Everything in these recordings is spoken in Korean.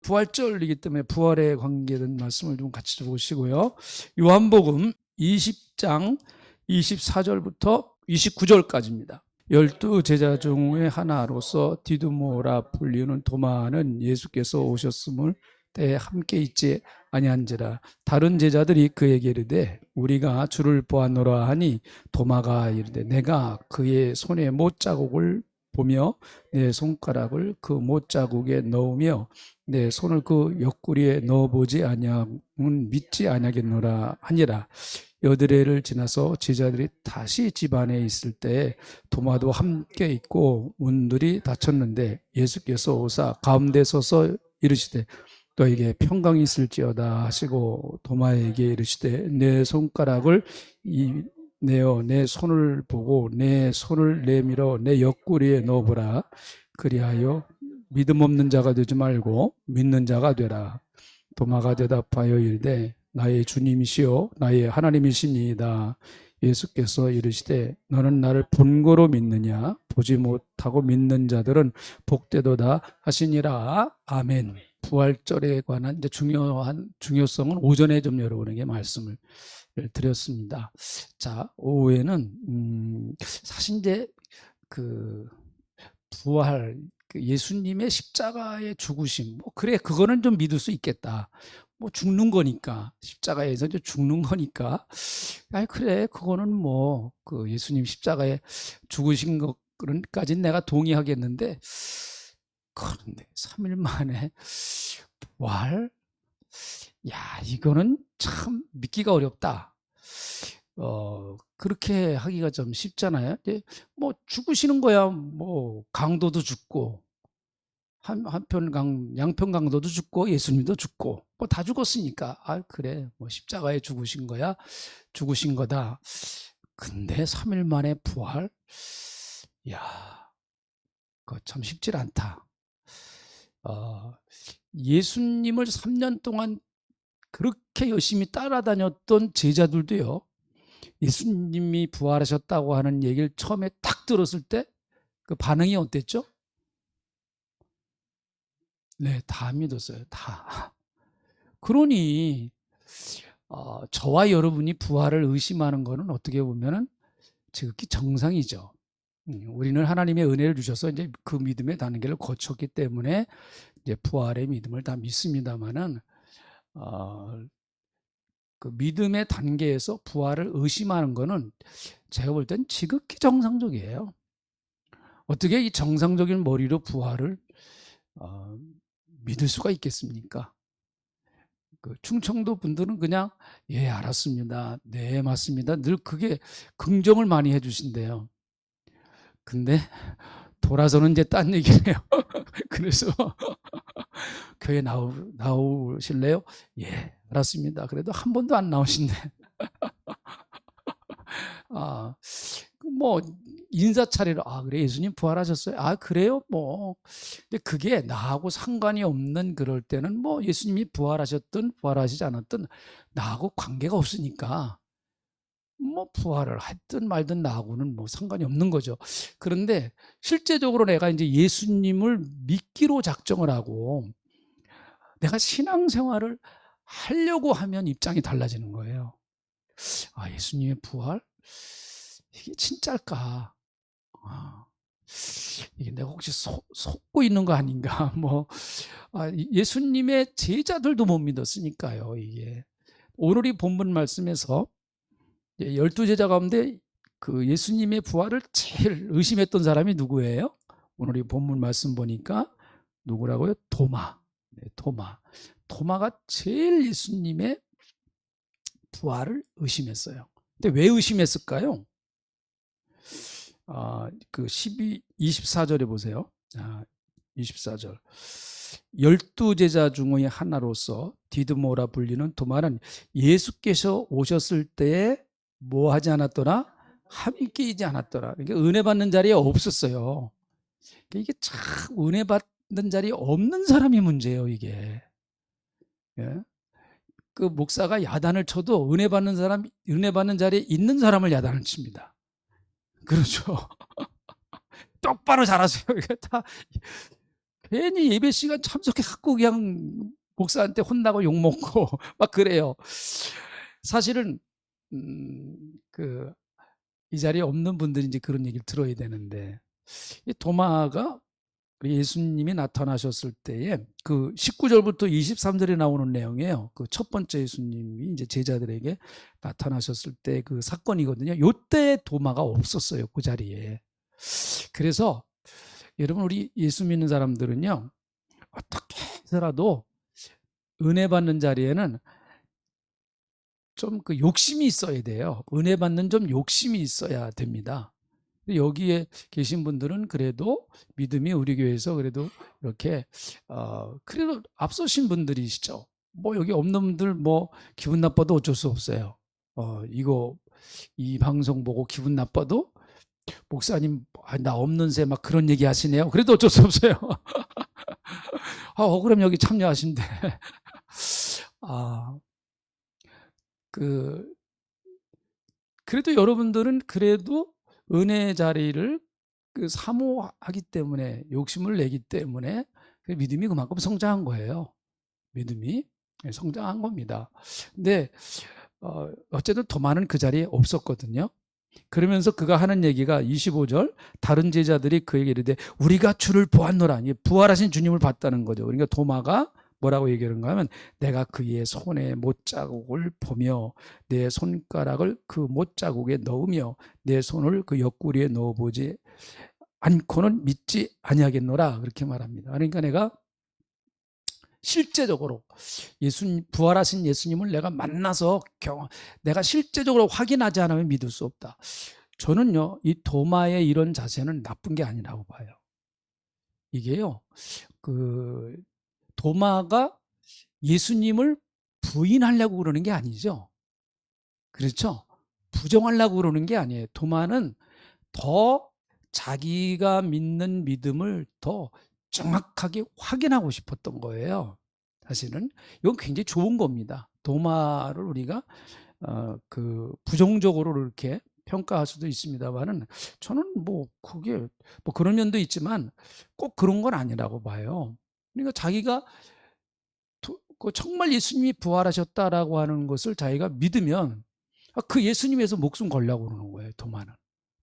부활절이기 때문에 부활에 관계된 말씀을 좀 같이 보시고요. 요한복음 20장 24절부터 29절까지입니다. 12제자 중의 하나로서 디두모라 불리는 도마는 예수께서 오셨음을 때에 함께 있지 아니한지라. 다른 제자들이 그에게 이르되 우리가 주를 보았노라 하니 도마가 이르되 내가 그의 손에 못자국을 보며 내 손가락을 그 못자국에 넣으며 내 손을 그 옆구리에 넣어보지 아니하면 믿지 아니하겠노라 하니라. 여드레를 지나서 제자들이 다시 집 안에 있을 때 도마도 함께 있고 문들이 닫혔는데 예수께서 오사 가운데 서서 이르시되 너에게 평강이 있을지어다 하시고 도마에게 이르시되 내 손가락을 내어 내 손을 보고 내 손을 내밀어 내 옆구리에 넣어보라. 그리하여 믿음 없는 자가 되지 말고 믿는 자가 되라. 도마가 대답하여 이르되 나의 주님이시요 나의 하나님이시니이다. 예수께서 이르시되 너는 나를 본거로 믿느냐? 보지 못하고 믿는 자들은 복되도다 하시니라. 아멘. 부활절에 관한 이제 중요성은 오전에 좀 여러분에게 말씀을 드렸습니다. 자, 오후에는 사실 이제 그 부활, 예수님의 십자가의 죽으심, 뭐 그래 그거는 좀 믿을 수 있겠다. 뭐 죽는 거니까, 십자가에서 이제 죽는 거니까, 아니 그래 그거는 뭐 그 예수님 십자가에 죽으신 것까지는 내가 동의하겠는데, 그런데 3일 만에 부활? 야, 이거는 참 믿기가 어렵다. 그렇게 하기가 좀 쉽잖아요. 뭐 죽으시는 거야, 뭐 강도도 죽고 양편 강도도 죽고 예수님도 죽고 뭐 다 죽었으니까 아 그래 뭐 십자가에 죽으신 거야, 죽으신 거다. 근데 3일 만에 부활? 야, 그거 참 쉽질 않다. 예수님을 3년 동안 그렇게 열심히 따라다녔던 제자들도요, 예수님이 부활하셨다고 하는 얘기를 처음에 딱 들었을 때 그 반응이 어땠죠? 네, 다 믿었어요. 다. 그러니 저와 여러분이 부활을 의심하는 것은 어떻게 보면은 지극히 정상이죠. 우리는 하나님의 은혜를 주셔서 이제 그 믿음의 단계를 거쳤기 때문에 이제 부활의 믿음을 다 믿습니다만은 그 믿음의 단계에서 부활을 의심하는 것은 제가 볼 땐 지극히 정상적이에요. 어떻게 이 정상적인 머리로 부활을 믿을 수가 있겠습니까? 그 충청도 분들은 그냥 예 알았습니다, 네 맞습니다, 늘 그게 긍정을 많이 해주신대요. 근데 돌아서는 이제 딴 얘기를 해요. 그래서 교회 나오실래요? 예 알았습니다. 그래도 한 번도 안 나오신대. 뭐 인사차례로 그래 예수님 부활하셨어요? 그래요? 뭐 근데 그게 나하고 상관이 없는, 그럴 때는 뭐 예수님이 부활하셨든 부활하시지 않았든 나하고 관계가 없으니까 뭐 부활을 했든 말든 나하고는 뭐 상관이 없는 거죠. 그런데 실제적으로 내가 이제 예수님을 믿기로 작정을 하고 내가 신앙생활을 하려고 하면 입장이 달라지는 거예요. 예수님의 부활? 이게 진짜일까? 이게 내가 혹시 속고 있는 거 아닌가? 뭐 예수님의 제자들도 못 믿었으니까요. 이게 오늘 이 본문 말씀에서 12제자 가운데 그 예수님의 부활을 제일 의심했던 사람이 누구예요? 오늘 이 본문 말씀 보니까 누구라고요? 도마. 네, 도마가 제일 예수님의 부활을 의심했어요. 근데 왜 의심했을까요? 그 24절에 보세요. 24절. 12제자 중의 하나로서 디드모라 불리는 도마는 예수께서 오셨을 때에 뭐 하지 않았더라? 함께 있지 않았더라. 그러니까 은혜 받는 자리에 없었어요. 이게 참 은혜 받는 자리에 없는 사람이 문제예요, 이게. 예? 그 목사가 야단을 쳐도 은혜 받는 자리에 있는 사람을 야단을 칩니다. 그렇죠. 똑바로 잘하세요. 이게 다 괜히 예배 시간 참석해갖고 그냥 목사한테 혼나고 욕먹고 막 그래요. 사실은 그 이 자리에 없는 분들이 이제 그런 얘기를 들어야 되는데, 이 도마가 예수님이 나타나셨을 때에 그 19절부터 23절에 나오는 내용이에요. 그 첫 번째 예수님이 이제 제자들에게 나타나셨을 때 그 사건이거든요. 요때 도마가 없었어요, 그 자리에. 그래서 여러분, 우리 예수 믿는 사람들은요, 어떻게 해서라도 은혜 받는 자리에는 좀 그 욕심이 있어야 돼요. 은혜 받는 좀 욕심이 있어야 됩니다. 여기에 계신 분들은 그래도 믿음이 우리 교회에서 그래도 이렇게 그래도 앞서신 분들이시죠. 뭐 여기 없는 분들 뭐 기분 나빠도 어쩔 수 없어요. 이거 이 방송 보고 기분 나빠도 목사님 나 없는 새 막 그런 얘기 하시네요. 그래도 어쩔 수 없어요. 그럼 여기 참여하신대. 그래도 여러분들은 그래도 은혜 자리를 사모하기 때문에, 욕심을 내기 때문에 믿음이 그만큼 성장한 거예요. 믿음이 성장한 겁니다. 근데 어쨌든 도마는 그 자리에 없었거든요. 그러면서 그가 하는 얘기가 25절, 다른 제자들이 그에게 이르되 우리가 주를 보았노라. 부활하신 주님을 봤다는 거죠. 그러니까 도마가 뭐라고 얘기하는가 하면, 내가 그의 손에 못자국을 보며 내 손가락을 그 못자국에 넣으며 내 손을 그 옆구리에 넣어보지 않고는 믿지 아니하겠노라, 그렇게 말합니다. 그러니까 내가 실제적으로 부활하신 예수님을 내가 만나서 내가 실제적으로 확인하지 않으면 믿을 수 없다. 저는요, 이 도마의 이런 자세는 나쁜 게 아니라고 봐요. 이게요, 도마가 예수님을 부인하려고 그러는 게 아니죠. 그렇죠? 부정하려고 그러는 게 아니에요. 도마는 더 자기가 믿는 믿음을 더 정확하게 확인하고 싶었던 거예요. 사실은 이건 굉장히 좋은 겁니다. 도마를 우리가 부정적으로 이렇게 평가할 수도 있습니다만은, 저는 뭐 그게 뭐 그런 면도 있지만 꼭 그런 건 아니라고 봐요. 그러니까 자기가 정말 예수님이 부활하셨다라고 하는 것을 자기가 믿으면 그 예수님에서 목숨 걸려고 그러는 거예요. 도마는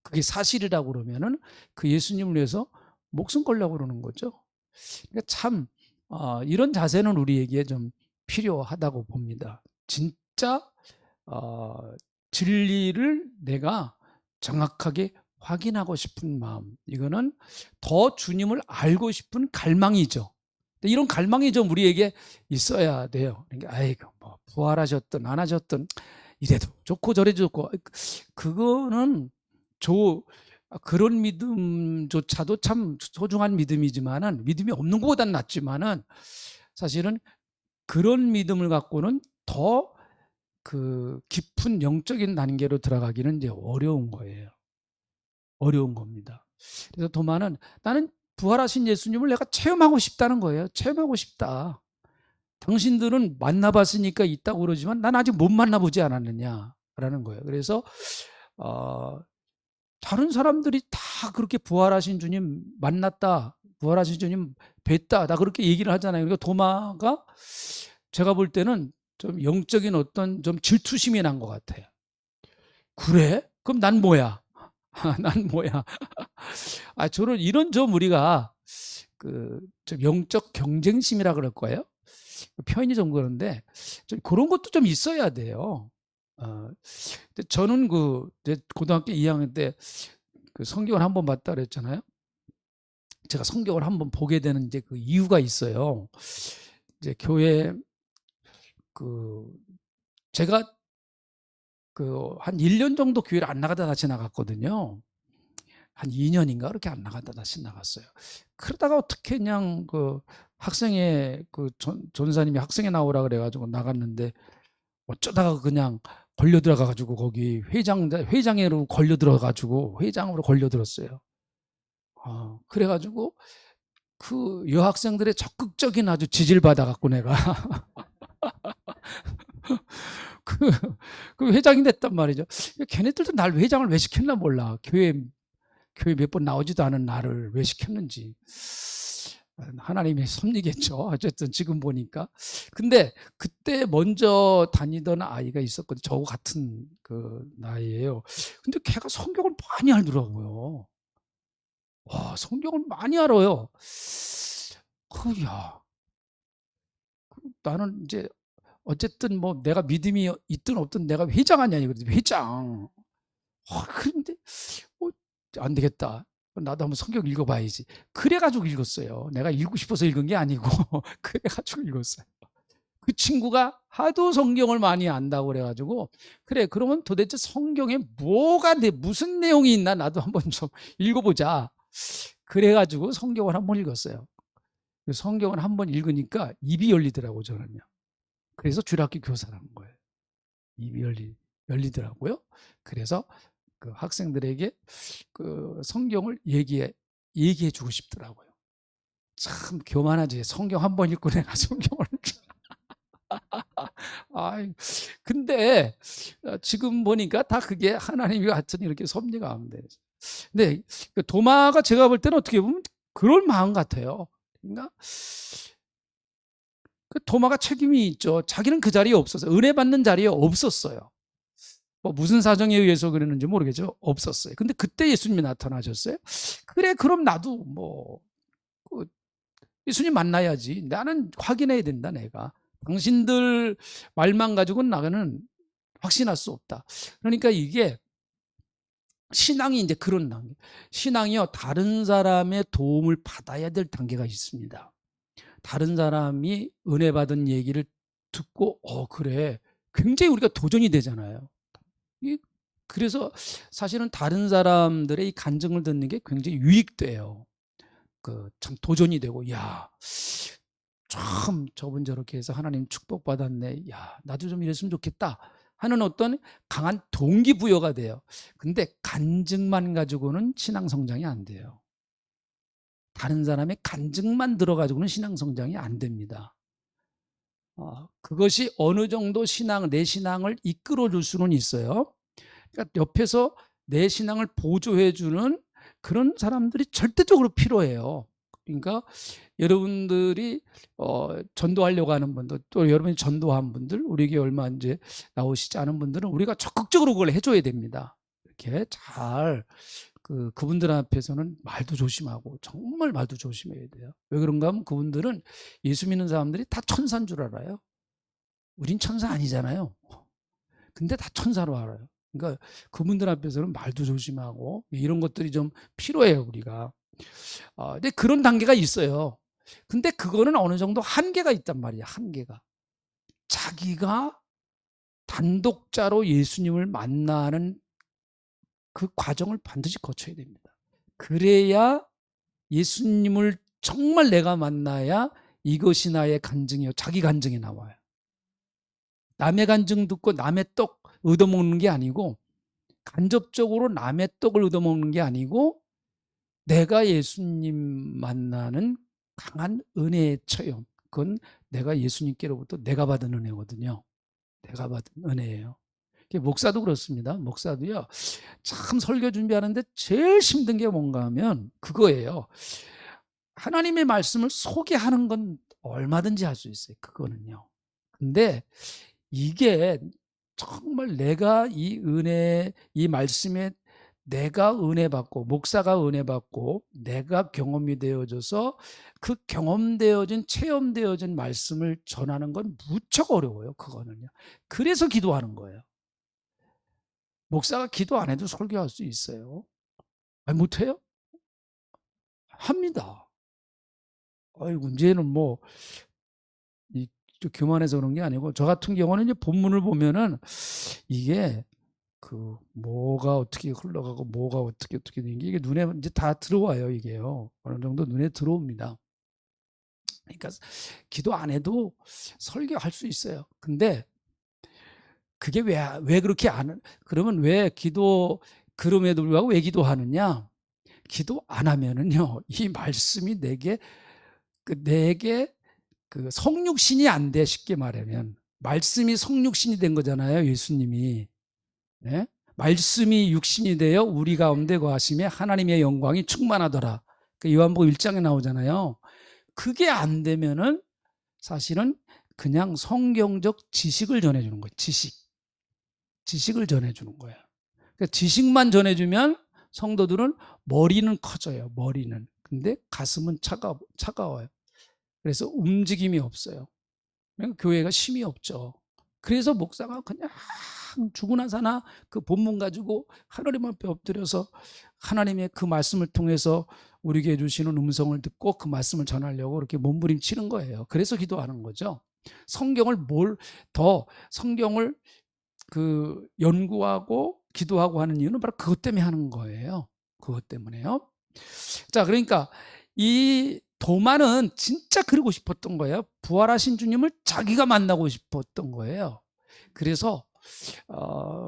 그게 사실이라고 그러면은 그 예수님을 위해서 목숨 걸려고 그러는 거죠. 그러니까 참 이런 자세는 우리에게 좀 필요하다고 봅니다. 진짜 진리를 내가 정확하게 확인하고 싶은 마음, 이거는 더 주님을 알고 싶은 갈망이죠. 이런 갈망이 좀 우리에게 있어야 돼요. 그러니까 아이고 뭐 부활하셨든 안 하셨든 이래도 좋고 저래도 좋고, 그거는 그런 믿음조차도 참 소중한 믿음이지만은, 믿음이 없는 것보다는 낫지만은, 사실은 그런 믿음을 갖고는 더 깊은 영적인 단계로 들어가기는 이제 어려운 거예요. 어려운 겁니다. 그래서 도마는 나는 부활하신 예수님을 내가 체험하고 싶다는 거예요. 체험하고 싶다. 당신들은 만나봤으니까 있다고 그러지만 난 아직 못 만나보지 않았느냐라는 거예요. 그래서 다른 사람들이 다 그렇게 부활하신 주님 만났다, 부활하신 주님 뵀다, 다 그렇게 얘기를 하잖아요. 그러니까 도마가 제가 볼 때는 좀 영적인 어떤 좀 질투심이 난 것 같아요. 그래? 그럼 난 뭐야? 난 뭐야? 저는 이런 좀 우리가 좀 영적 경쟁심이라 그럴 거예요. 표현이 좀 그런데 좀 그런 것도 좀 있어야 돼요. 저는 이제 고등학교 2학년 때 성경을 한번 봤다 그랬잖아요. 제가 성경을 한번 보게 되는 이제 그 이유가 있어요. 이제 교회 제가 한 1년 정도 교회를 안 나가다 다시 나갔거든요. 한 2년인가 그렇게 안 나가다 다시 나갔어요. 그러다가 어떻게 그냥 학생회 전사님이 학생회 나오라 그래가지고 나갔는데, 어쩌다가 그냥 걸려 들어가가지고 거기 회장으로 걸려 들어가지고 회장으로 걸려 들었어요. 그래가지고 그 여학생들의 적극적인 아주 지지를 받아갖고 내가 그 회장이 됐단 말이죠. 걔네들도 날 회장을 왜 시켰나 몰라. 교회 몇 번 나오지도 않은 나를 왜 시켰는지. 하나님의 섭리겠죠. 어쨌든 지금 보니까. 근데 그때 먼저 다니던 아이가 있었거든요. 저하고 같은 그 나이예요. 근데 걔가 성경을 많이 알더라고요. 와, 성경을 많이 알아요. 야, 나는 이제 어쨌든 뭐 내가 믿음이 있든 없든 내가 회장 아니야 이거든. 회장. 그런데 어, 안 되겠다. 나도 한번 성경 읽어봐야지. 그래가지고 읽었어요. 내가 읽고 싶어서 읽은 게 아니고 그래가지고 읽었어요. 그 친구가 하도 성경을 많이 안다고 그래가지고 그래 그러면 도대체 성경에 뭐가 무슨 내용이 있나 나도 한번 좀 읽어보자. 그래가지고 성경을 한번 읽었어요. 성경을 한번 읽으니까 입이 열리더라고 저는요. 그래서 주일학교 교사를 한 거예요. 입이 열리더라고요. 그래서 그 학생들에게 그 성경을 얘기해 주고 싶더라고요. 참 교만하지. 성경 한 번 읽고 내가 성경을 근데 지금 보니까 다 그게 하나님이 같은 이렇게 섭리가 안 돼. 근데 도마가 제가 볼 때는 어떻게 보면 그럴 마음 같아요. 그러니까 그 도마가 책임이 있죠. 자기는 그 자리에 없었어요. 은혜 받는 자리에 없었어요. 뭐 무슨 사정에 의해서 그랬는지 모르겠죠. 없었어요. 근데 그때 예수님이 나타나셨어요. 그래, 그럼 나도 뭐 예수님 만나야지. 나는 확인해야 된다, 내가. 당신들 말만 가지고는 나는 확신할 수 없다. 그러니까 이게 신앙이 이제 그런 단계. 신앙이요, 다른 사람의 도움을 받아야 될 단계가 있습니다. 다른 사람이 은혜 받은 얘기를 듣고, 그래. 굉장히 우리가 도전이 되잖아요. 그래서 사실은 다른 사람들의 이 간증을 듣는 게 굉장히 유익돼요. 참 도전이 되고, 야, 참 저분 저렇게 해서 하나님 축복받았네. 야, 나도 좀 이랬으면 좋겠다. 하는 어떤 강한 동기부여가 돼요. 근데 간증만 가지고는 신앙 성장이 안 돼요. 다른 사람의 간증만 들어가지고는 신앙 성장이 안 됩니다. 그것이 어느 정도 내 신앙을 이끌어 줄 수는 있어요. 그러니까 옆에서 내 신앙을 보조해주는 그런 사람들이 절대적으로 필요해요. 그러니까 여러분들이 전도하려고 하는 분들, 또 여러분이 전도한 분들, 우리에게 얼마 이제 나오시지 않은 분들은 우리가 적극적으로 그걸 해줘야 됩니다. 이렇게 잘 그분들 앞에서는 말도 조심하고 정말 말도 조심해야 돼요. 왜 그런가 하면 그분들은 예수 믿는 사람들이 다 천사인 줄 알아요. 우린 천사 아니잖아요. 근데 다 천사로 알아요. 그러니까 그분들 앞에서는 말도 조심하고 이런 것들이 좀 필요해요, 우리가. 근데 그런 단계가 있어요. 근데 그거는 어느 정도 한계가 있단 말이야, 한계가. 자기가 단독자로 예수님을 만나는 그 과정을 반드시 거쳐야 됩니다. 그래야 예수님을 정말 내가 만나야 이것이 나의 간증이요. 자기 간증이 나와요. 남의 간증 듣고 남의 떡 얻어먹는 게 아니고 간접적으로 남의 떡을 얻어먹는 게 아니고 내가 예수님 만나는 강한 은혜의 체험. 그건 내가 예수님께로부터 내가 받은 은혜거든요. 내가 받은 은혜예요. 목사도 그렇습니다. 목사도요. 참 설교 준비하는데 제일 힘든 게 뭔가 하면 그거예요. 하나님의 말씀을 소개하는 건 얼마든지 할 수 있어요. 그거는요. 근데 이게 정말 내가 이 말씀에 내가 은혜 받고 목사가 은혜 받고 내가 경험이 되어져서 그 경험되어진 체험되어진 말씀을 전하는 건 무척 어려워요. 그거는요. 그래서 기도하는 거예요. 목사가 기도 안 해도 설교할 수 있어요. 못해요? 합니다. 문제는 뭐 교만해서 그런 게 아니고 저 같은 경우는 이제 본문을 보면은 이게 뭐가 어떻게 흘러가고 뭐가 어떻게 되는 게 이게 눈에 이제 다 들어와요. 이게요. 어느 정도 눈에 들어옵니다. 그러니까 기도 안 해도 설교할 수 있어요. 근데 그게 왜 그렇게 그러면 왜 그럼에도 불구하고 왜 기도하느냐? 기도 안 하면은요, 이 말씀이 내게 성육신이 안 돼, 쉽게 말하면. 말씀이 성육신이 된 거잖아요, 예수님이. 네? 말씀이 육신이 되어 우리 가운데 거하심에 하나님의 영광이 충만하더라. 요한복음 1장에 나오잖아요. 그게 안 되면은 사실은 그냥 성경적 지식을 전해주는 거예요. 지식을 전해주는 거예요. 그러니까 지식만 전해주면 성도들은 머리는 커져요. 머리는. 근데 가슴은 차가워요. 그래서 움직임이 없어요. 교회가 힘이 없죠. 그래서 목사가 그냥 죽으나 사나 그 본문 가지고 하나님 앞에 엎드려서 하나님의 그 말씀을 통해서 우리에게 주시는 음성을 듣고 그 말씀을 전하려고 이렇게 몸부림치는 거예요. 그래서 기도하는 거죠. 성경을 성경을 연구하고 기도하고 하는 이유는 바로 그것 때문에 하는 거예요. 그것 때문에요. 자, 그러니까 이 도마는 진짜 그러고 싶었던 거예요. 부활하신 주님을 자기가 만나고 싶었던 거예요. 그래서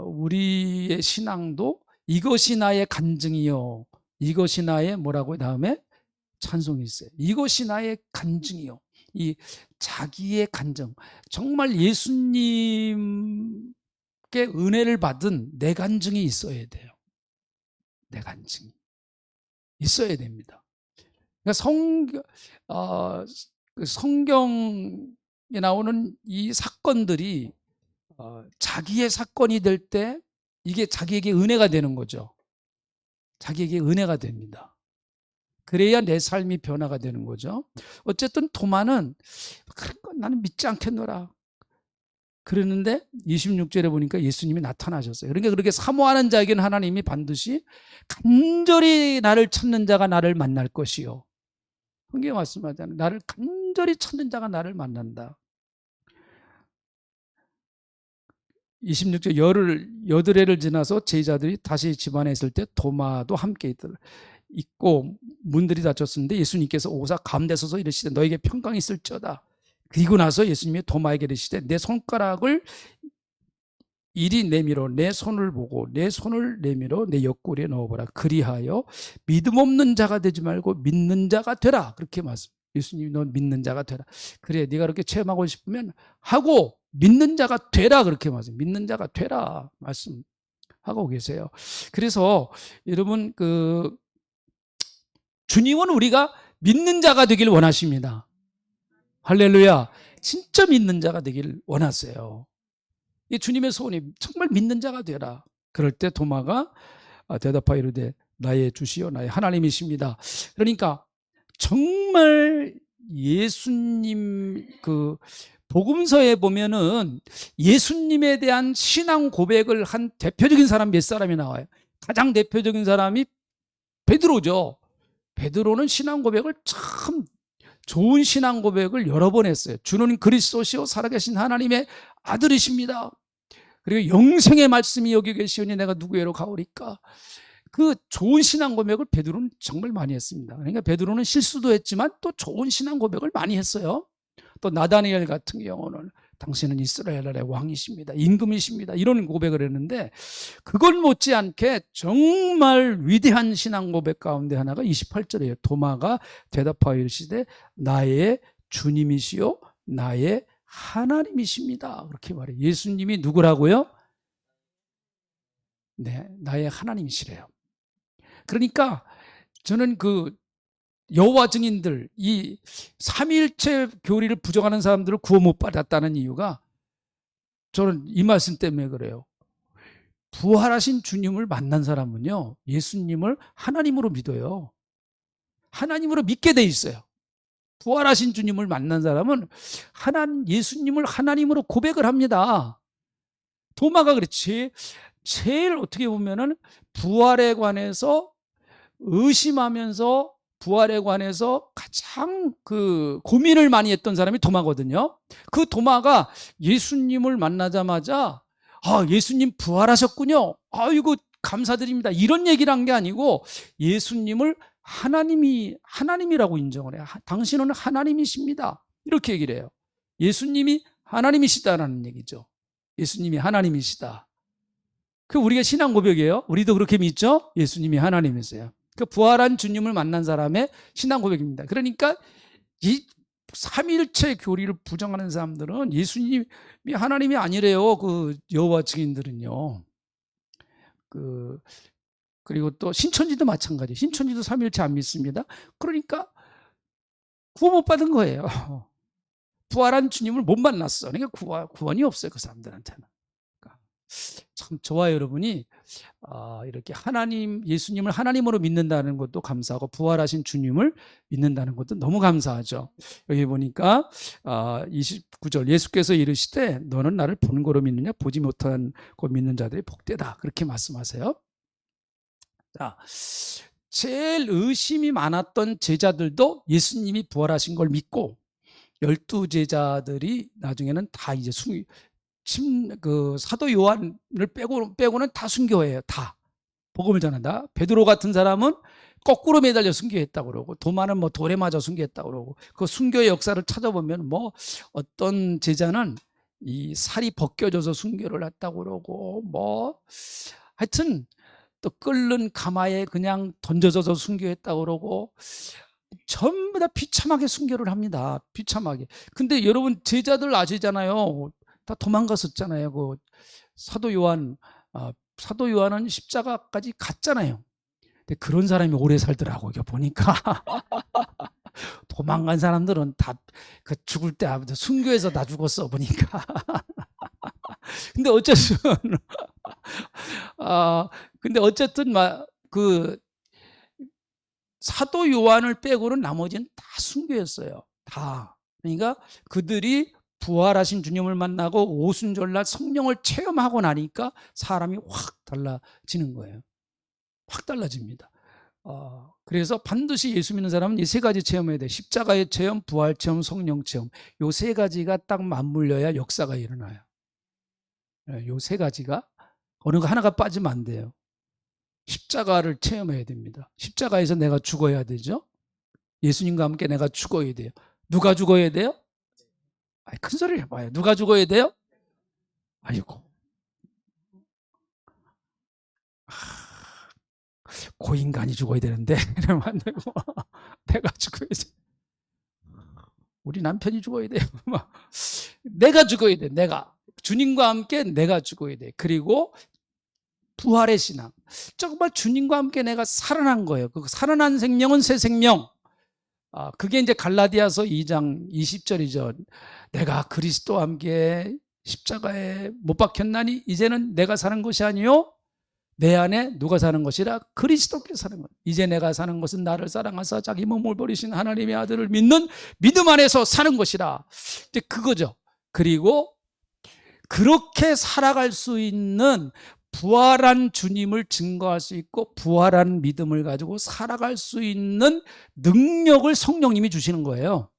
우리의 신앙도 이것이 나의 간증이요. 이것이 나의 뭐라고요? 다음에 찬송이 있어요. 이것이 나의 간증이요. 이 자기의 간증. 정말 예수님께 은혜를 받은 내 간증이 있어야 돼요. 내 간증이 있어야 됩니다. 그러니까 성경에 나오는 이 사건들이 자기의 사건이 될 때 이게 자기에게 은혜가 되는 거죠. 자기에게 은혜가 됩니다. 그래야 내 삶이 변화가 되는 거죠. 어쨌든 도마는 나는 믿지 않겠노라. 그러는데 26절에 보니까 예수님이 나타나셨어요. 그러니까 그렇게 사모하는 자에게는 하나님이 반드시 간절히 나를 찾는 자가 나를 만날 것이요. 성경에 말씀하잖아요. 나를 간절히 찾는 자가 나를 만난다. 26절 여드레를 지나서 제자들이 다시 집안에 있을 때 도마도 함께 있고 문들이 닫혔었는데 예수님께서 오사 가운데 서서 이르시되 너에게 평강이 있을지어다. 그리고 나서 예수님이 도마에게 이르시되 내 손가락을 이리 내밀어 내 손을 보고 내 손을 내밀어 내 옆구리에 넣어보라. 그리하여 믿음 없는 자가 되지 말고 믿는 자가 되라. 그렇게 말씀. 예수님이 넌 믿는 자가 되라. 그래 네가 그렇게 체험하고 싶으면 하고 믿는 자가 되라. 그렇게 말씀. 믿는 자가 되라. 말씀하고 계세요. 그래서 여러분 주님은 우리가 믿는 자가 되길 원하십니다. 할렐루야. 진짜 믿는 자가 되길 원하세요. 이 주님의 소원이 정말 믿는 자가 되라. 그럴 때 도마가 대답하여 이르되 나의 주시요 나의 하나님이십니다. 그러니까 정말 예수님 복음서에 보면은 예수님에 대한 신앙 고백을 한 대표적인 사람 몇 사람이 나와요. 가장 대표적인 사람이 베드로죠. 베드로는 신앙 고백을 참 좋은 신앙 고백을 여러 번 했어요. 주는 그리스도시요 살아계신 하나님의 아들이십니다. 그리고 영생의 말씀이 여기 계시오니 내가 누구에로 가오리까. 그 좋은 신앙 고백을 베드로는 정말 많이 했습니다. 그러니까 베드로는 실수도 했지만 또 좋은 신앙 고백을 많이 했어요. 또 나다니엘 같은 경우는 당신은 이스라엘의 왕이십니다. 임금이십니다. 이런 고백을 했는데 그걸 못지않게 정말 위대한 신앙 고백 가운데 하나가 28절이에요. 도마가 대답하여 이르시되 나의 주님이시요 나의 하나님이십니다. 그렇게 말해요. 예수님이 누구라고요? 네, 나의 하나님이시래요. 그러니까 저는 여호와 증인들, 이 삼위일체 교리를 부정하는 사람들을 구원 못 받았다는 이유가 저는 이 말씀 때문에 그래요. 부활하신 주님을 만난 사람은요, 예수님을 하나님으로 믿어요. 하나님으로 믿게 돼 있어요. 부활하신 주님을 만난 사람은 예수님을 하나님으로 고백을 합니다. 도마가 그렇지. 제일 어떻게 보면은 부활에 관해서 의심하면서 부활에 관해서 가장 고민을 많이 했던 사람이 도마거든요. 그 도마가 예수님을 만나자마자 예수님 부활하셨군요. 아이고 감사드립니다. 이런 얘기를 한 게 아니고 예수님을 하나님이라고 인정을 해요. 당신은 하나님이십니다. 이렇게 얘기를 해요. 예수님이 하나님이시다라는 얘기죠. 예수님이 하나님이시다. 우리가 신앙 고백이에요. 우리도 그렇게 믿죠? 예수님이 하나님이세요. 부활한 주님을 만난 사람의 신앙 고백입니다. 그러니까 이 삼위일체 교리를 부정하는 사람들은 예수님이 하나님이 아니래요. 여호와 증인들은요. 그리고 또 신천지도 마찬가지. 신천지도 삼위일체 안 믿습니다. 그러니까 구원 못 받은 거예요. 부활한 주님을 못 만났어. 그러니까 구원이 없어요, 그 사람들한테는. 그러니까 참 저와 여러분이 이렇게 예수님을 하나님으로 믿는다는 것도 감사하고 부활하신 주님을 믿는다는 것도 너무 감사하죠. 여기 보니까 29절 예수께서 이르시되 너는 나를 보는 거로 믿느냐 보지 못한 거 믿는 자들이 복되다 그렇게 말씀하세요. 자, 제일 의심이 많았던 제자들도 예수님이 부활하신 걸 믿고 12제자들이 나중에는 다 이제 사도 요한을 빼고는 다 순교해요. 다 복음을 전한다. 베드로 같은 사람은 거꾸로 매달려 순교했다고 그러고 도마는 뭐 돌에 맞아 순교했다고 그러고 그 순교의 역사를 찾아보면 뭐 어떤 제자는 이 살이 벗겨져서 순교를 했다고 그러고 뭐 하여튼 또 끓는 가마에 그냥 던져져서 순교했다고 그러고 전부 다 비참하게 순교를 합니다. 비참하게. 근데 여러분 제자들 아시잖아요. 다 도망갔었잖아요. 그 사도 요한은 십자가까지 갔잖아요. 근데 그런 사람이 오래 살더라고요. 보니까 도망간 사람들은 다 그 죽을 때 순교해서 다 죽었어 보니까. 근데 어쨌든 근데 어쨌든 그 사도 요한을 빼고는 나머지는 다 순교했어요. 다. 그러니까 그들이 부활하신 주님을 만나고 오순절날 성령을 체험하고 나니까 사람이 확 달라지는 거예요. 확 달라집니다. 그래서 반드시 예수 믿는 사람은 이 세 가지 체험해야 돼. 십자가의 체험, 부활 체험, 성령 체험. 요 세 가지가 딱 맞물려야 역사가 일어나요. 요 세 가지가 어느 거 하나가 빠지면 안 돼요. 십자가를 체험해야 됩니다. 십자가에서 내가 죽어야 되죠. 예수님과 함께 내가 죽어야 돼요. 누가 죽어야 돼요? 큰 소리를 해봐요. 누가 죽어야 돼요? 아이고. 고인간이 죽어야 되는데 이러면 안 되고 내가 죽어야 돼. 우리 남편이 죽어야 돼요. 내가 죽어야 돼. 내가. 주님과 함께 내가 죽어야 돼. 그리고 부활의 신앙. 정말 주님과 함께 내가 살아난 거예요. 그 살아난 생명은 새 생명. 그게 이제 갈라디아서 2장 20절이죠. 내가 그리스도와 함께 십자가에 못 박혔나니 이제는 내가 사는 것이 아니요 내 안에 누가 사는 것이라 그리스도께 사는 것. 이제 내가 사는 것은 나를 사랑하사 자기 몸을 버리신 하나님의 아들을 믿는 믿음 안에서 사는 것이라. 이제 그거죠. 그리고 그렇게 살아갈 수 있는 부활한 주님을 증거할 수 있고 부활한 믿음을 가지고 살아갈 수 있는 능력을 성령님이 주시는 거예요.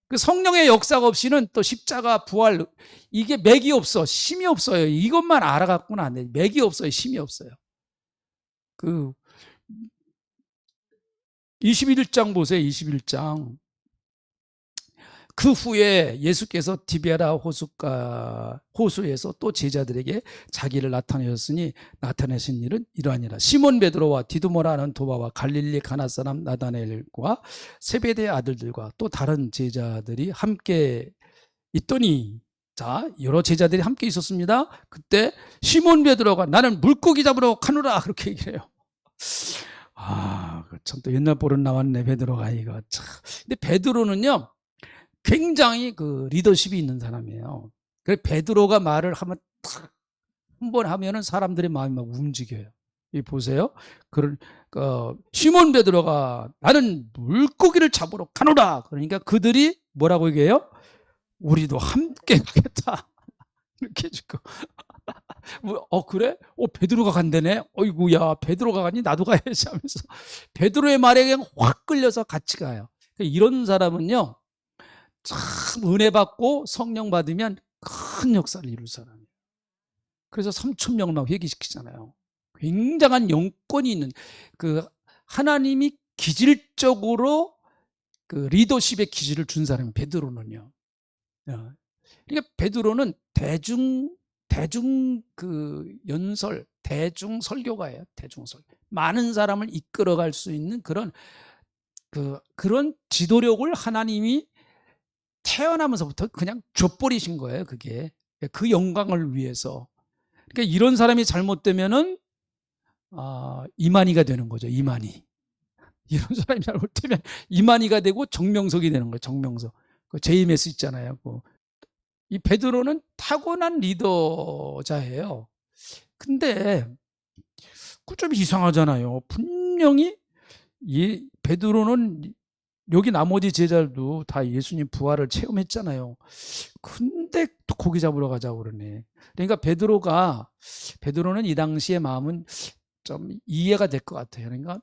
그 성령의 역사가 없이는 또 십자가 부활 이게 맥이 없어. 힘이 없어요. 이것만 알아갖고는 안 돼. 맥이 없어요. 힘이 없어요. 그 21장 보세요. 21장. 그 후에 예수께서 디베라 호수에서 또 제자들에게 자기를 나타내신 일은 이러하니라. 시몬 베드로와 디두모라는 도바와 갈릴리 가나 사람 나다나엘과 세베대의 아들들과 또 다른 제자들이 함께 있더니 자 여러 제자들이 함께 있었습니다. 그때 시몬 베드로가 나는 물고기 잡으러 가노라 그렇게 얘기해요. 참 또 옛날 버릇 나왔네 베드로가 이거 참. 근데 베드로는요. 굉장히 그 리더십이 있는 사람이에요. 그래서 베드로가 말을 하면 탁 한 번 하면은 사람들의 마음이 막 움직여요. 이 보세요. 시몬 베드로가 나는 물고기를 잡으러 가노라. 그러니까 그들이 뭐라고 얘기해요? 우리도 함께 가겠다. 이렇게 해주고. 그래? 베드로가 간다네? 어이구야, 베드로가 가니 나도 가야지 하면서 베드로의 말에 그냥 확 끌려서 같이 가요. 이런 사람은요. 참 은혜 받고 성령 받으면 큰 역사를 이룰 사람이에요. 그래서 3,000명 막 회개시키잖아요. 굉장한 영권이 있는 그 하나님이 기질적으로 그 리더십의 기질을 준 사람이 베드로는요. 그러니까 베드로는 대중 설교가예요. 대중설. 많은 사람을 이끌어갈 수 있는 그런 지도력을 하나님이 태어나면서부터 그냥 줘버리신 거예요. 그게 그 영광을 위해서. 그러니까 이런 사람이 잘못되면은 이만희가 되는 거죠. 이만희. 이런 사람이 잘못되면 이만희가 되고 정명석이 되는 거예요. 정명석. 그 JMS 있잖아요. 이 베드로는 타고난 리더자예요. 근데 그 좀 이상하잖아요. 분명히 베드로는 여기 나머지 제자들도 다 예수님 부활을 체험했잖아요. 근데 또 고기 잡으러 가자고 그러네. 그러니까 베드로는 이 당시의 마음은 좀 이해가 될 것 같아요. 그러니까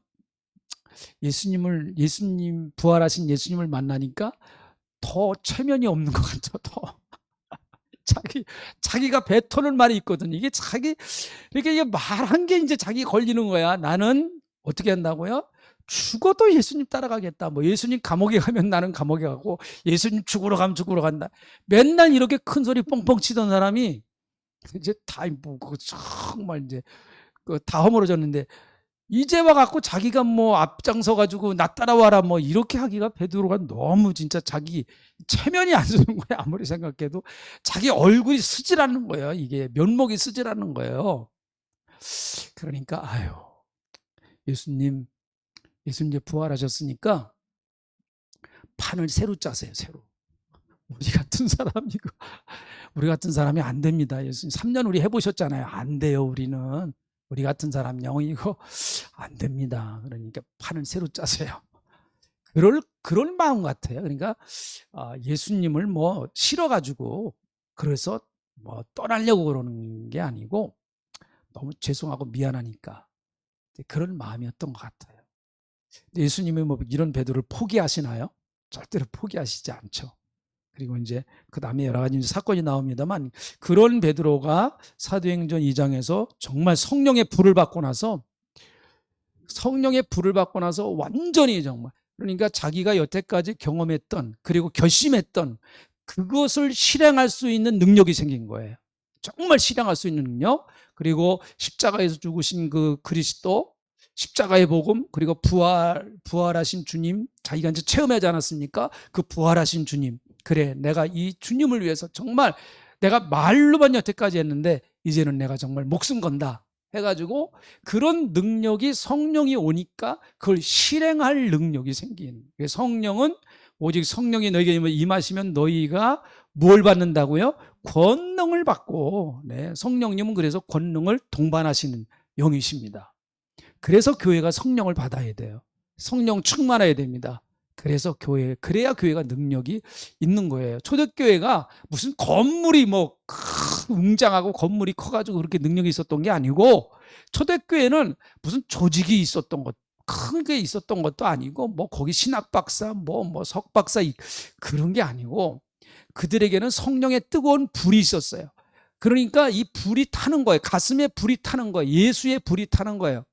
예수님 부활하신 예수님을 만나니까 더 체면이 없는 것 같죠. 더 자기가 뱉어놓은 말이 있거든. 그러니까 이게 말한 게 이제 자기 걸리는 거야. 나는 어떻게 한다고요? 죽어도 예수님 따라가겠다. 뭐 예수님 감옥에 가면 나는 감옥에 가고, 예수님 죽으러 가면 죽으러 간다. 맨날 이렇게 큰 소리 뻥뻥 치던 사람이 이제 정말 이제 다 허물어졌는데, 이제 와갖고 자기가 뭐 앞장서 가지고 나 따라와라 뭐 이렇게 하기가 베드로가 너무 진짜 자기 체면이 안 서는 거예요. 아무리 생각해도 자기 얼굴이 쓰지라는 거예요. 이게 면목이 쓰지라는 거예요. 그러니까 예수님 이제 부활하셨으니까 판을 새로 짜세요. 새로. 우리 같은 사람이 안 됩니다. 예수님 3년 우리 해보셨잖아요. 안 돼요. 우리 같은 사람 이거 안 됩니다. 그러니까 판을 새로 짜세요. 그럴 마음 같아요. 그러니까 예수님을 뭐 싫어가지고 그래서 뭐 떠나려고 그러는 게 아니고 너무 죄송하고 미안하니까 그런 마음이었던 것 같아요. 예수님이 뭐 이런 베드로를 포기하시나요? 절대로 포기하시지 않죠. 그리고 이제 그 다음에 여러 가지 사건이 나옵니다만, 그런 베드로가 사도행전 2장에서 정말 성령의 불을 받고 나서 완전히 정말, 그러니까 자기가 여태까지 경험했던 그리고 결심했던 그것을 실행할 수 있는 능력이 생긴 거예요. 정말 실행할 수 있는 능력, 그리고 십자가에서 죽으신 그 그리스도, 십자가의 복음, 그리고 부활하신 주님, 자기가 이제 체험하지 않았습니까? 그 부활하신 주님. 그래, 내가 이 주님을 위해서 정말 내가 말로만 여태까지 했는데 이제는 내가 정말 목숨 건다 해가지고, 그런 능력이 성령이 오니까 그걸 실행할 능력이 생긴. 성령은 오직 성령이 너희에게 임하시면 너희가 뭘 받는다고요? 권능을 받고. 네, 성령님은 그래서 권능을 동반하시는 영이십니다. 그래서 교회가 성령을 받아야 돼요. 성령 충만해야 됩니다. 그래야 교회가 능력이 있는 거예요. 초대교회가 무슨 건물이 웅장하고 건물이 커가지고 그렇게 능력이 있었던 게 아니고, 초대교회는 무슨 조직이 큰 게 있었던 것도 아니고, 뭐 거기 신학박사, 뭐 석박사 그런 게 아니고, 그들에게는 성령의 뜨거운 불이 있었어요. 그러니까 이 불이 타는 거예요. 가슴에 불이 타는 거예요. 예수의 불이 타는 거예요.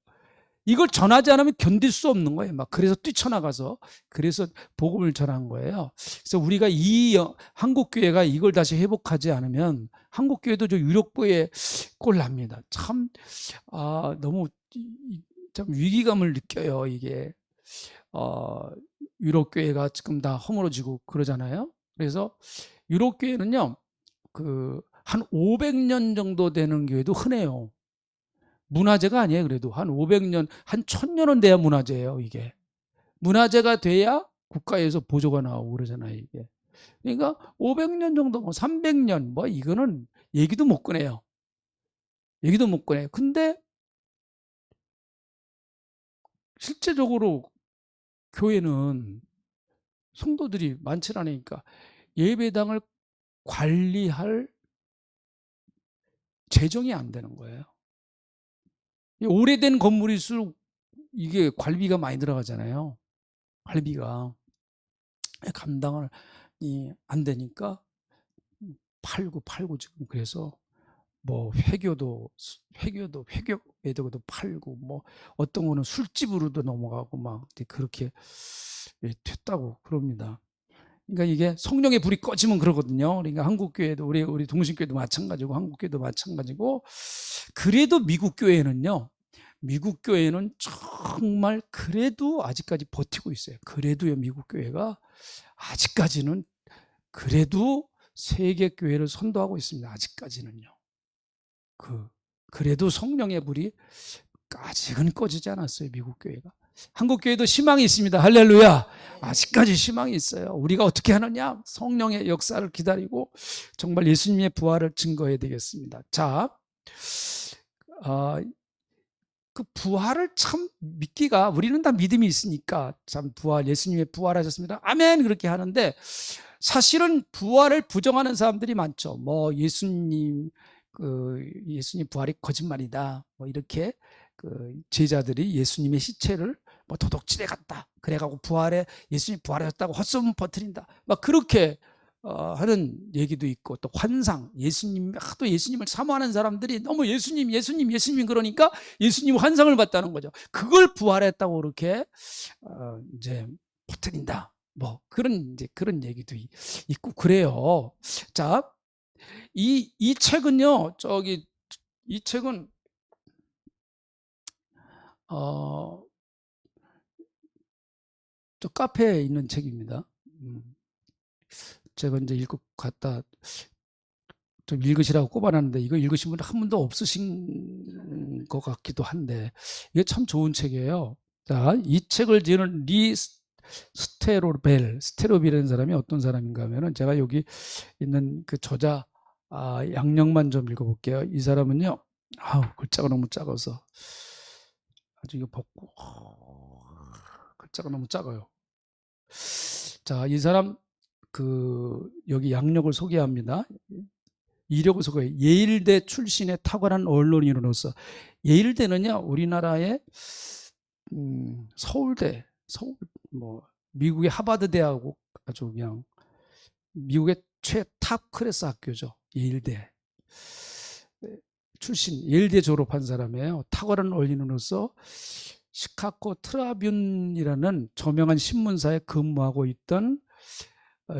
이걸 전하지 않으면 견딜 수 없는 거예요. 그래서 뛰쳐나가서 그래서 복음을 전한 거예요. 그래서 우리가 한국교회가 이걸 다시 회복하지 않으면 한국교회도 저 유럽교회 꼴 납니다. 참 너무 참 위기감을 느껴요. 이게 유럽교회가 지금 다 허물어지고 그러잖아요. 그래서 유럽교회는요, 한 500년 정도 되는 교회도 흔해요. 문화재가 아니에요. 그래도 한 500년, 한 1000년은 돼야 문화재예요. 이게 문화재가 돼야 국가에서 보조가 나오고 그러잖아요. 이게 그러니까 500년 정도, 300년 이거는 얘기도 못 꺼내요. 근데 실제적으로 교회는 성도들이 많지 않으니까 예배당을 관리할 재정이 안 되는 거예요. 오래된 건물일수록 이게 관리비가 많이 들어가잖아요. 관리비가 감당을 안 되니까 팔고 지금. 그래서 뭐 회교에다가도 팔고, 뭐 어떤 거는 술집으로도 넘어가고 그렇게 됐다고 그럽니다. 그러니까 이게 성령의 불이 꺼지면 그러거든요. 그러니까 한국교회도 우리 동신교회도 마찬가지고 한국교회도 마찬가지고. 그래도 미국 교회는 정말 그래도 아직까지 버티고 있어요. 그래도요, 미국 교회가 아직까지는 그래도 세계 교회를 선도하고 있습니다. 아직까지는요. 그래도 성령의 불이 아직은 꺼지지 않았어요, 미국 교회가. 한국 교회도 희망이 있습니다. 할렐루야. 아직까지 희망이 있어요. 우리가 어떻게 하느냐? 성령의 역사를 기다리고 정말 예수님의 부활을 증거해야 되겠습니다. 자, 그 부활을 참 믿기가, 우리는 다 믿음이 있으니까 참 부활, 예수님의 부활하셨습니다. 아멘 그렇게 하는데, 사실은 부활을 부정하는 사람들이 많죠. 뭐 예수님 부활이 거짓말이다. 뭐 이렇게 제자들이 예수님의 시체를 뭐 도둑질해 갔다. 그래가고 예수님 부활하셨다고 헛소문 퍼뜨린다. 막 그렇게 하는 얘기도 있고, 또 환상, 하도 예수님을 사모하는 사람들이 너무 예수님 그러니까 예수님 환상을 봤다는 거죠. 그걸 부활했다고 그렇게 이제 퍼뜨린다. 뭐 그런 얘기도 있고 그래요. 자, 이 책은요, 이 책은 저 카페에 있는 책입니다. 제가 이제 갖다 좀 읽으시라고 꼽아놨는데, 이거 읽으신 분 한 분도 없으신 것 같기도 한데, 이게 참 좋은 책이에요. 자, 이 책을 지은 스테로빌이라는 사람이 어떤 사람인가 하면은, 제가 여기 있는 그 저자 양력만 좀 읽어볼게요. 이 사람은요, 글자가 너무 작아서 아주 이거 벗고, 글자가 너무 작아요. 자, 이 사람 여기 양력을 소개합니다. 이력을 소개해요. 예일대 출신의 탁월한 언론인으로서. 예일대는요, 우리나라의 미국의 하버드 대하고 아주 그냥 미국의 최탑 클래스 학교죠. 예일대 출신, 예일대 졸업한 사람이에요. 탁월한 언론인으로서 시카고 트라뷴이라는 저명한 신문사에 근무하고 있던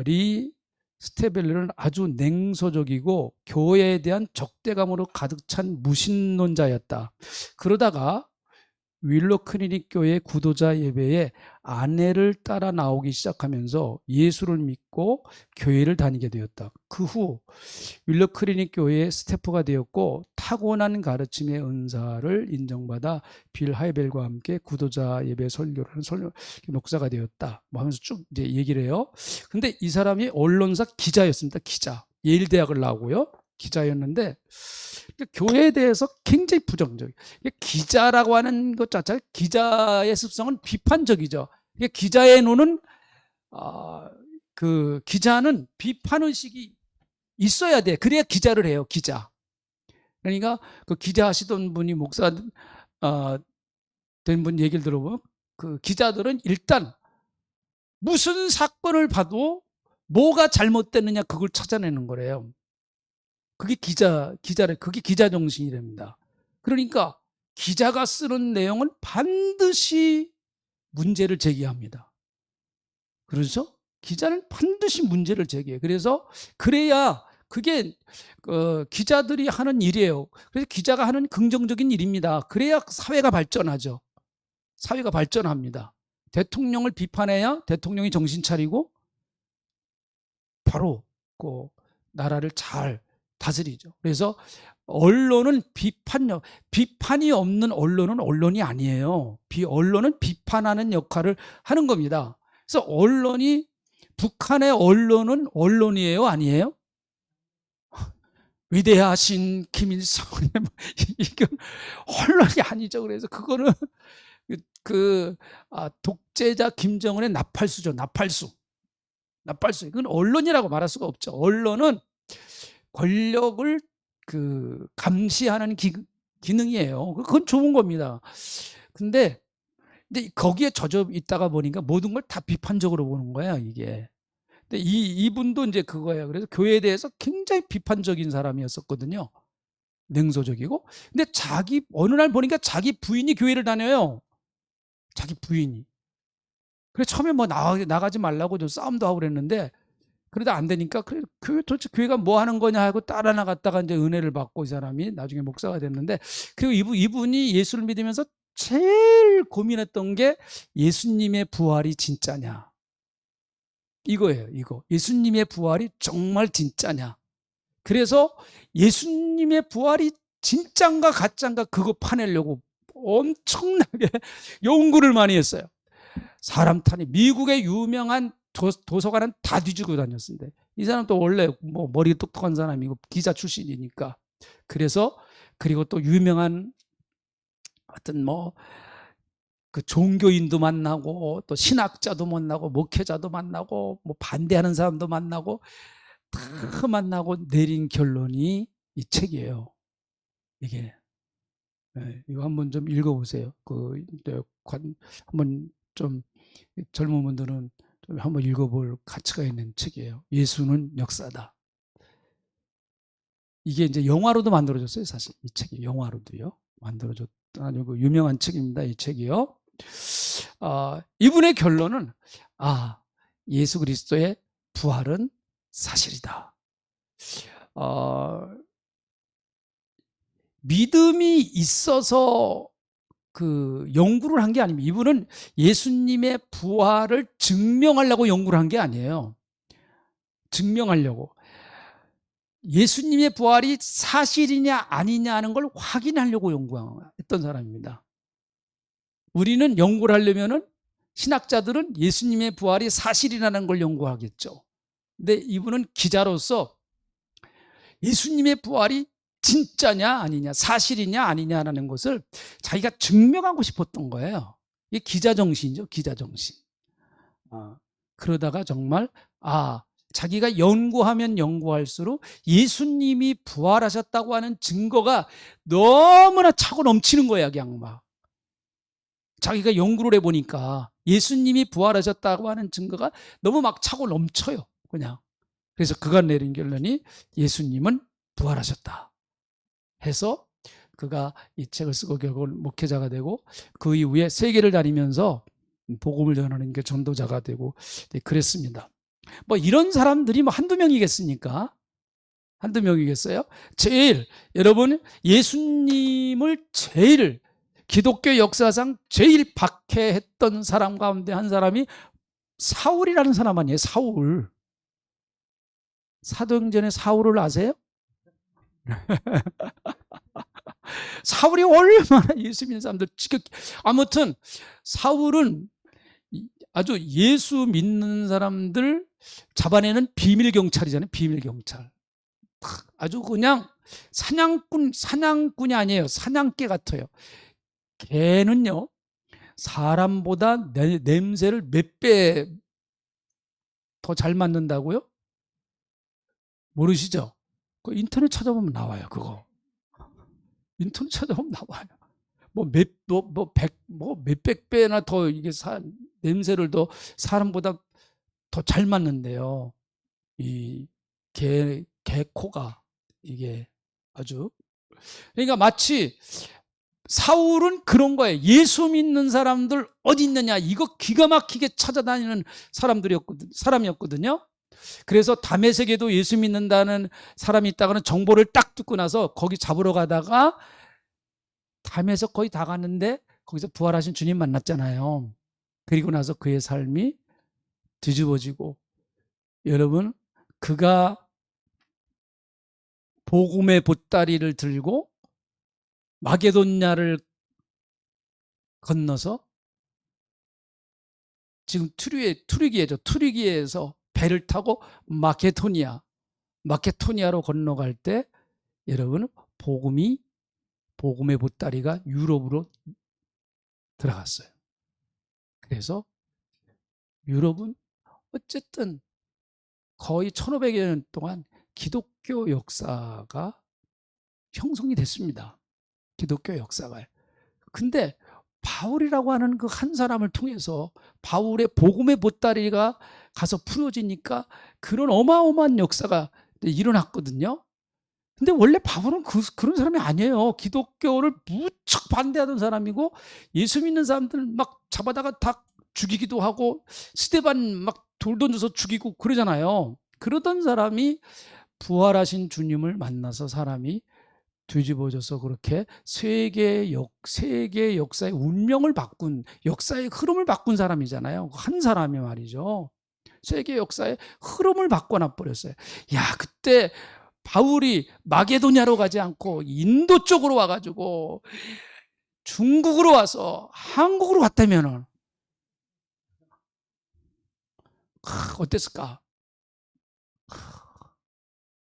리 스테벨러는 아주 냉소적이고 교회에 대한 적대감으로 가득 찬 무신론자였다. 그러다가 윌로 클리닉 교회 구도자 예배에 아내를 따라 나오기 시작하면서 예수를 믿고 교회를 다니게 되었다. 그 후 윌로 클리닉 교회의 스태프가 되었고, 타고난 가르침의 은사를 인정받아 빌 하이벨과 함께 구도자 예배 설교를 하는 목사가 되었다. 뭐 하면서 쭉 이제 얘기를 해요. 근데 이 사람이 언론사 기자였습니다. 기자. 예일 대학을 나오고요. 기자였는데 교회에 대해서 굉장히 부정적. 기자라고 하는 것 자체가, 기자의 습성은 비판적이죠. 기자의 눈은 그 기자는 비판 의식이 있어야 돼. 그래야 기자를 해요. 기자. 그러니까 그 기자 하시던 분이 목사 된 분 얘기를 들어보면, 그 기자들은 일단 무슨 사건을 봐도 뭐가 잘못됐느냐 그걸 찾아내는 거래요. 그게 그게 기자 정신이랍니다. 그러니까 기자가 쓰는 내용은 반드시 문제를 제기합니다. 그렇죠? 기자는 반드시 문제를 제기해요. 그래야 그게 기자들이 하는 일이에요. 그래서 기자가 하는 긍정적인 일입니다. 그래야 사회가 발전하죠. 사회가 발전합니다. 대통령을 비판해야 대통령이 정신 차리고 바로 그 나라를 잘 다스리죠. 그래서 언론은 비판이 없는 언론은 언론이 아니에요. 언론은 비판하는 역할을 하는 겁니다. 그래서 북한의 언론은 언론이에요, 아니에요? 위대하신 김일성, 이건 언론이 아니죠. 그래서 그거는 독재자 김정은의 나팔수죠. 나팔수. 그건 언론이라고 말할 수가 없죠. 언론은 권력을 감시하는 기능이에요. 그건 좋은 겁니다. 근데 거기에 젖어 있다가 보니까 모든 걸 다 비판적으로 보는 거야, 이게. 근데 이분도 이제 그거예요. 그래서 교회에 대해서 굉장히 비판적인 사람이었었거든요. 냉소적이고. 근데 어느 날 보니까 자기 부인이 교회를 다녀요. 자기 부인이. 그래서 처음에 뭐 나가지 말라고 좀 싸움도 하고 그랬는데, 그러다 안 되니까 도대체 교회가 뭐 하는 거냐 하고 따라 나갔다가 이제 은혜를 받고 이 사람이 나중에 목사가 됐는데, 그리고 이분이 예수를 믿으면서 제일 고민했던 게 예수님의 부활이 진짜냐. 이거예요, 이거. 예수님의 부활이 정말 진짜냐. 그래서 예수님의 부활이 진짠가 가짠가 그거 파내려고 엄청나게 연구를 많이 했어요. 사람 탄이 미국의 유명한 도서관은 다 뒤지고 다녔는데 이 사람도 원래 뭐 머리 똑똑한 사람이고 기자 출신이니까. 그래서 그리고 또 유명한 어떤 뭐 그 종교인도 만나고 또 신학자도 만나고 목회자도 만나고 뭐 반대하는 사람도 만나고 다 만나고 내린 결론이 이 책이에요. 이게 이거 한번 좀 읽어보세요. 한번 좀 젊은 분들은 좀 한번 읽어볼 가치가 있는 책이에요. 예수는 역사다. 이게 이제 영화로도 만들어졌어요. 사실 이 책이 영화로도요 만들어졌다는 유명한 책입니다. 이 책이요. 이분의 결론은 예수 그리스도의 부활은 사실이다. 믿음이 있어서 그 연구를 한 게 아닙니다. 이분은 예수님의 부활을 증명하려고 연구를 한 게 아니에요. 증명하려고. 예수님의 부활이 사실이냐 아니냐 하는 걸 확인하려고 연구했던 사람입니다. 우리는 연구를 하려면은 신학자들은 예수님의 부활이 사실이라는 걸 연구하겠죠. 근데 이분은 기자로서 예수님의 부활이 진짜냐 아니냐, 사실이냐 아니냐라는 것을 자기가 증명하고 싶었던 거예요. 이게 기자 정신이죠, 기자 정신. 그러다가 정말 자기가 연구하면 연구할수록 예수님이 부활하셨다고 하는 증거가 너무나 차고 넘치는 거야. 그냥 막 자기가 연구를 해보니까 예수님이 부활하셨다고 하는 증거가 너무 막 차고 넘쳐요. 그냥. 그래서 그가 내린 결론이 예수님은 부활하셨다 해서 그가 이 책을 쓰고 결국 목회자가 되고 그 이후에 세계를 다니면서 복음을 전하는 게 전도자가 되고 그랬습니다. 뭐 이런 사람들이 뭐 한두 명이겠습니까? 한두 명이겠어요? 여러분 예수님을 제일 기독교 역사상 제일 박해했던 사람 가운데 한 사람이 사울이라는 사람 아니에요? 사울. 사도행전의 사울을 아세요? 사울이 얼마나 예수 믿는 사람들 아무튼 사울은 아주 예수 믿는 사람들 잡아내는 비밀 경찰이잖아요. 비밀 경찰. 아주 그냥 사냥꾼이 아니에요. 사냥개 같아요. 개는요 사람보다 냄새를 몇 배 더 잘 맡는다고요? 모르시죠? 그 인터넷 찾아보면 나와요. 그거 인터넷 찾아보면 나와요. 몇백 배나 더 이게 냄새를 더 사람보다 더 잘 맡는데요. 이 개코가 이게 아주 그러니까 마치 사울은 그런 거예요. 예수 믿는 사람들 어디 있느냐 이거 기가 막히게 찾아다니는 사람이었거든요. 그래서 다메섹에도 예수 믿는다는 사람이 있다가는 정보를 딱 듣고 나서 거기 잡으러 가다가 다메섹 거의 다 갔는데 거기서 부활하신 주님 만났잖아요. 그리고 나서 그의 삶이 뒤집어지고 여러분 그가 복음의 보따리를 들고 마게도냐를 건너서 지금 트리기에서 배를 타고 마케도니아로 건너갈 때 여러분 복음의 보따리가 유럽으로 들어갔어요. 그래서 유럽은 어쨌든 거의 1500여 년 동안 기독교 역사가 형성이 됐습니다. 기독교 역사가. 근데 바울이라고 하는 그 한 사람을 통해서 바울의 복음의 보따리가 가서 풀어지니까 그런 어마어마한 역사가 일어났거든요. 근데 원래 바울은 그런 사람이 아니에요. 기독교를 무척 반대하던 사람이고 예수 믿는 사람들 막 잡아다가 다 죽이기도 하고 스데반 막 돌 던져서 죽이고 그러잖아요. 그러던 사람이 부활하신 주님을 만나서 사람이 뒤집어져서 그렇게 세계 역사의 운명을 바꾼 역사의 흐름을 바꾼 사람이잖아요. 한 사람이 말이죠. 세계 역사의 흐름을 바꿔놔 버렸어요. 그때 바울이 마게도냐로 가지 않고 인도 쪽으로 와가지고 중국으로 와서 한국으로 갔다면은 어땠을까?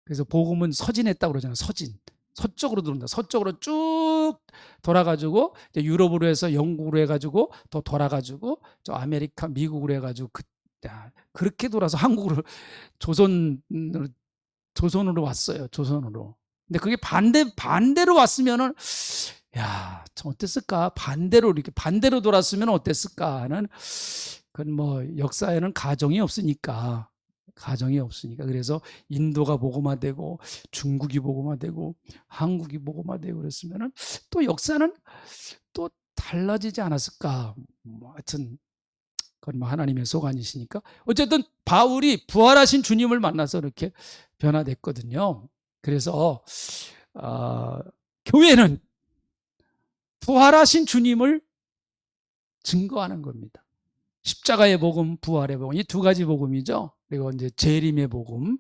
그래서 복음은 서진했다고 그러잖아요. 서진. 서쪽으로 들어온다. 서쪽으로 쭉 돌아가지고 이제 유럽으로 해서 영국으로 해가지고 더 돌아가지고 저 아메리카, 미국으로 해가지고 그렇게 돌아서 한국으로 조선으로 왔어요. 조선으로. 근데 그게 반대로 왔으면은 야, 참 어땠을까? 이렇게 반대로 돌았으면 어땠을까 하는 그건 뭐 역사에는 가정이 없으니까. 그래서 인도가 복음화되고 중국이 복음화되고 한국이 복음화되고 그랬으면은 또 역사는 또 달라지지 않았을까? 뭐 하여튼 그건 뭐 하나님의 소관이시니까. 어쨌든 바울이 부활하신 주님을 만나서 이렇게 변화됐거든요. 그래서 교회는 부활하신 주님을 증거하는 겁니다. 십자가의 복음, 부활의 복음, 이 두 가지 복음이죠. 그리고 이제 재림의 복음,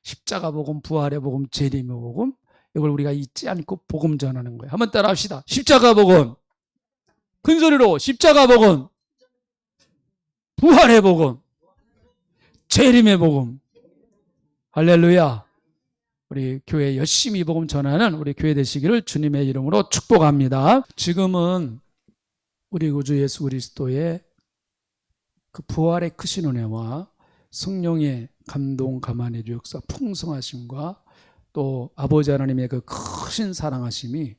십자가 복음, 부활의 복음, 재림의 복음, 이걸 우리가 잊지 않고 복음 전하는 거예요. 한번 따라 합시다. 십자가 복음, 큰 소리로 십자가 복음, 부활의 복음, 재림의 복음. 할렐루야. 우리 교회 열심히 복음 전하는 우리 교회 되시기를 주님의 이름으로 축복합니다. 지금은 우리 구주 예수 그리스도의 그 부활의 크신 은혜와 성령의 감동, 감화의 역사, 풍성하심과 또 아버지 하나님의 그 크신 사랑하심이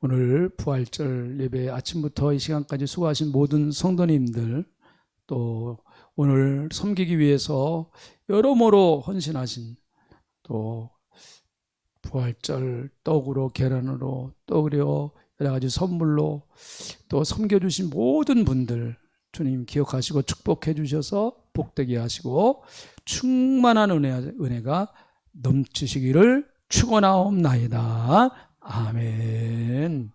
오늘 부활절 예배 아침부터 이 시간까지 수고하신 모든 성도님들, 또 오늘 섬기기 위해서 여러모로 헌신하신, 또 부활절 떡으로 계란으로 또 그리고 여러 가지 선물로 또 섬겨주신 모든 분들 주님 기억하시고 축복해 주셔서 복되게 하시고 충만한 은혜가 넘치시기를 축원하옵나이다. 아멘.